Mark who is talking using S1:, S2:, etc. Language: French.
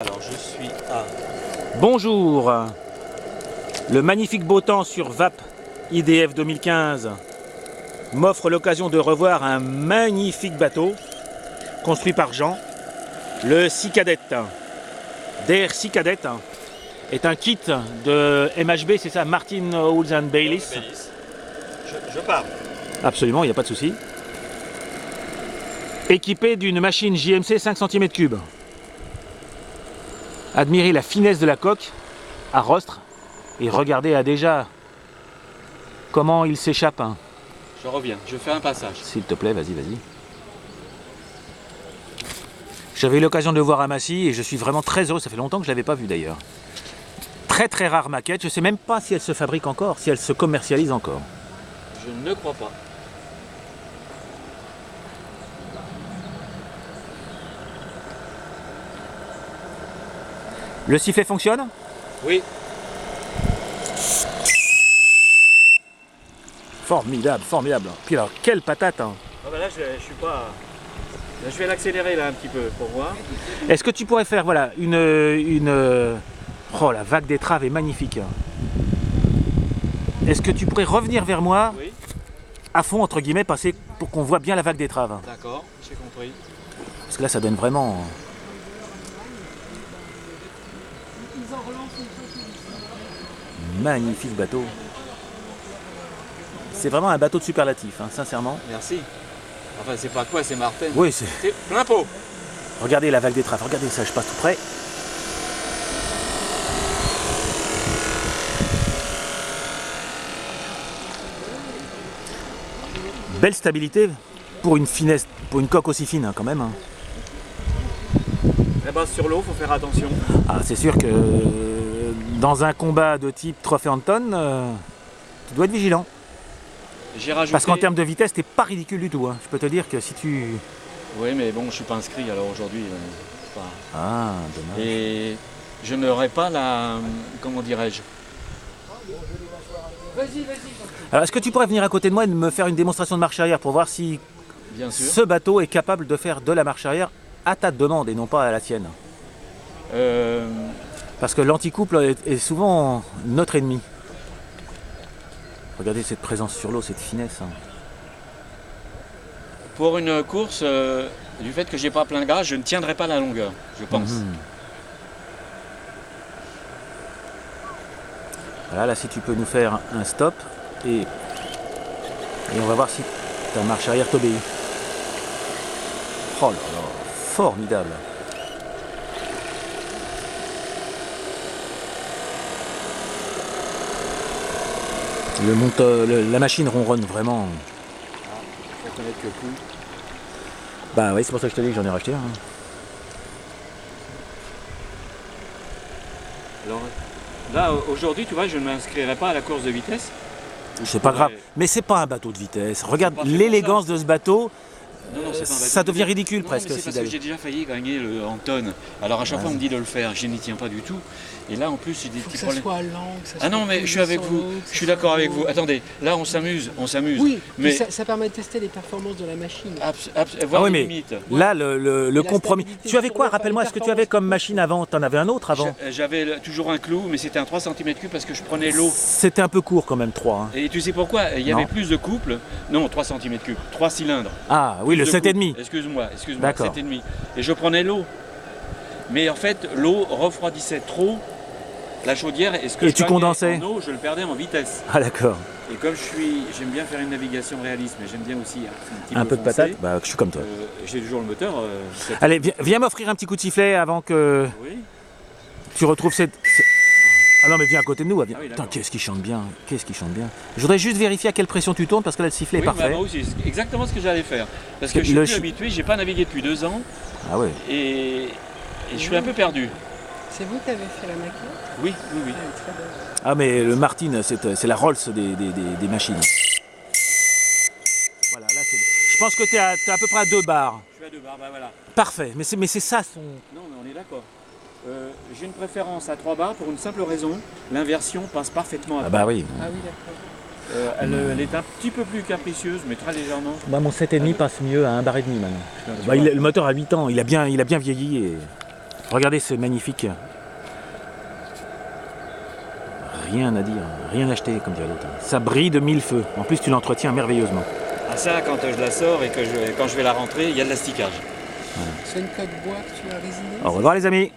S1: Alors je suis à...
S2: Bonjour. Le magnifique beau temps sur VAP IDF 2015 m'offre l'occasion de revoir un magnifique bateau construit par Jean, le Sea Cadet. Der Sea Cadet est un kit de MHB, c'est ça, Martin Hulls and Bayliss.
S1: Je pars.
S2: Absolument, il n'y a pas de souci. Équipé d'une machine JMC 5 cm3. Admirez la finesse de la coque à rostre et regardez à déjà comment il s'échappe.
S1: Je reviens, je fais un passage.
S2: S'il te plaît, vas-y, vas-y. J'avais eu l'occasion de le voir à Massy et je suis vraiment très heureux, ça fait longtemps que je ne l'avais pas vu d'ailleurs. Très très rare maquette, je ne sais même pas si elle se fabrique encore, si elle se commercialise encore.
S1: Je ne crois pas.
S2: Le sifflet fonctionne?
S1: Oui.
S2: Formidable, formidable. Puis alors, quelle patate hein.
S1: Ah bah là, je suis pas... Là, je vais l'accélérer là un petit peu pour voir.
S2: Est-ce que tu pourrais faire, voilà, Oh, la vague d'étrave est magnifique. Est-ce que tu pourrais revenir vers moi,
S1: Oui.
S2: à fond, entre guillemets, passer pour qu'on voit bien la vague d'étrave?
S1: D'accord, j'ai compris.
S2: Parce que là, ça donne vraiment... Magnifique bateau. C'est vraiment un bateau de superlatif, hein, sincèrement.
S1: Merci. Enfin, c'est pas quoi, c'est Martin.
S2: Oui, c'est...
S1: C'est plein pot.
S2: Regardez la vague d'étrave, regardez ça, je passe tout près. Belle stabilité pour une finesse, pour une coque aussi fine hein, quand même. Hein.
S1: La base sur l'eau, faut faire attention.
S2: Ah, c'est sûr que dans un combat de type Trophée Anton, tu dois être vigilant.
S1: J'ai rajouté...
S2: Parce qu'en termes de vitesse, t'es pas ridicule du tout. Hein. Je peux te dire que si tu...
S1: Oui, mais bon, je suis pas inscrit, alors aujourd'hui... pas...
S2: Ah, dommage.
S1: Et je n'aurai pas la... Comment dirais-je?
S2: Alors, est-ce que tu pourrais venir à côté de moi et me faire une démonstration de marche arrière pour voir si
S1: Bien sûr.
S2: ce bateau est capable de faire de la marche arrière à ta demande et non pas à la tienne? Parce que l'anticouple est souvent notre ennemi. Regardez cette présence sur l'eau, cette finesse. Hein.
S1: Pour une course, du fait que j'ai pas plein de gras, je ne tiendrai pas la longueur, je pense.
S2: Voilà, là, si tu peux nous faire un stop et on va voir si ta marche arrière t'obéit. Oh là là, formidable. Le monteur, la machine ronronne vraiment.
S1: Faut connaître que plus.
S2: Bah oui, c'est pour ça que je te dis que j'en ai racheté un. Hein.
S1: Alors, là, aujourd'hui, tu vois, je ne m'inscrirai pas à la course de vitesse.
S2: C'est pas grave, mais c'est pas un bateau de vitesse. Regarde l'élégance de ce bateau.
S1: Non, non, c'est pas un bateau
S2: Ça
S1: de
S2: devient
S1: vitesse.
S2: ridicule
S1: Non,
S2: presque.
S1: mais c'est parce que j'ai déjà failli gagner le Anton. Alors à chaque fois on me dit de le faire, je n'y tiens pas du tout. Et là en plus j'ai des
S3: Faut que
S1: petits
S3: ça
S1: problèmes.
S3: soit lent, que ça
S1: Ah
S3: soit
S1: non mais je suis avec
S3: sur
S1: vous,
S3: l'eau, que
S1: je
S3: ça
S1: suis
S3: soit
S1: d'accord avec
S3: beau.
S1: vous. Attendez, là on s'amuse.
S3: Oui,
S1: Mais
S3: ça permet de tester les performances de la machine.
S1: voir
S2: Ah oui,
S1: les
S2: mais
S1: limites.
S2: là, le
S3: la
S2: compromis.
S3: stabilité
S2: Tu avais
S3: sur
S2: quoi?
S3: l'eau, enfin,
S2: Rappelle-moi,
S3: les
S2: est-ce que tu avais comme machine avant? T'en avais un autre avant?
S1: J'avais toujours un clou, mais c'était un 3 cm3 parce que je prenais l'eau.
S2: C'était un peu court quand même, 3. Hein.
S1: Et tu sais pourquoi? Il y
S2: Non.
S1: avait plus de couple. Non, 3 cm3, 3 cylindres.
S2: Ah oui, le
S1: Plus de
S2: 7,5.
S1: couple. Excuse-moi,
S2: D'accord.
S1: 7,5. Et je prenais l'eau. Mais en fait, l'eau refroidissait trop la chaudière et ce que
S2: Et
S1: je
S2: tu
S1: gagnais
S2: condensais
S1: en eau, je le perdais en vitesse.
S2: Ah d'accord.
S1: Et comme j'aime bien faire une navigation réaliste, mais j'aime bien aussi
S2: Un peu de
S1: foncé.
S2: patate? Bah, je suis comme toi.
S1: J'ai toujours le moteur.
S2: Allez, viens m'offrir un petit coup de sifflet avant que
S1: Oui.
S2: tu retrouves Ah non, mais viens à côté de nous. Viens.
S1: Ah oui,
S2: Putain,
S1: d'accord.
S2: qu'est-ce qu'il chante bien. Qu'est-ce qu'il chante bien. Je voudrais juste vérifier à quelle pression tu tournes parce que là, le sifflet est
S1: Oui,
S2: parfait.
S1: bah, moi aussi, c'est exactement ce que j'allais faire. Parce que je suis
S2: Le
S1: plus habitué, j'ai pas navigué depuis 2 ans
S2: Ah ouais.
S1: et je suis un peu perdu.
S3: C'est vous qui avez fait la maquette?
S1: Oui, oui, oui.
S3: Elle est très belle.
S2: Ah mais le Martin, c'est la Rolls des machines. Voilà, là c'est... Je pense que t'es à peu près à 2 bars.
S1: Je suis à 2 bars, bah voilà.
S2: Parfait, mais c'est ça son...
S1: Non, mais on est d'accord. J'ai une préférence à 3 bars pour une simple raison. L'inversion passe parfaitement à
S2: Ah bah oui.
S3: Ah oui, d'accord.
S1: elle est un petit peu plus capricieuse, mais très légèrement.
S2: Bah, mon 7,5 passe mieux à 1 bar et demi maintenant. Bah, le moteur a 8 ans, il a bien vieilli et... Regardez ce magnifique. Rien à dire, rien à acheter comme dirait l'autre. Ça brille de mille feux. En plus tu l'entretiens merveilleusement.
S1: Ah ça, quand je la sors et quand je vais la rentrer, il y a de l'asticage.
S3: C'est une coque bois que tu as résiné?
S2: Au revoir les amis.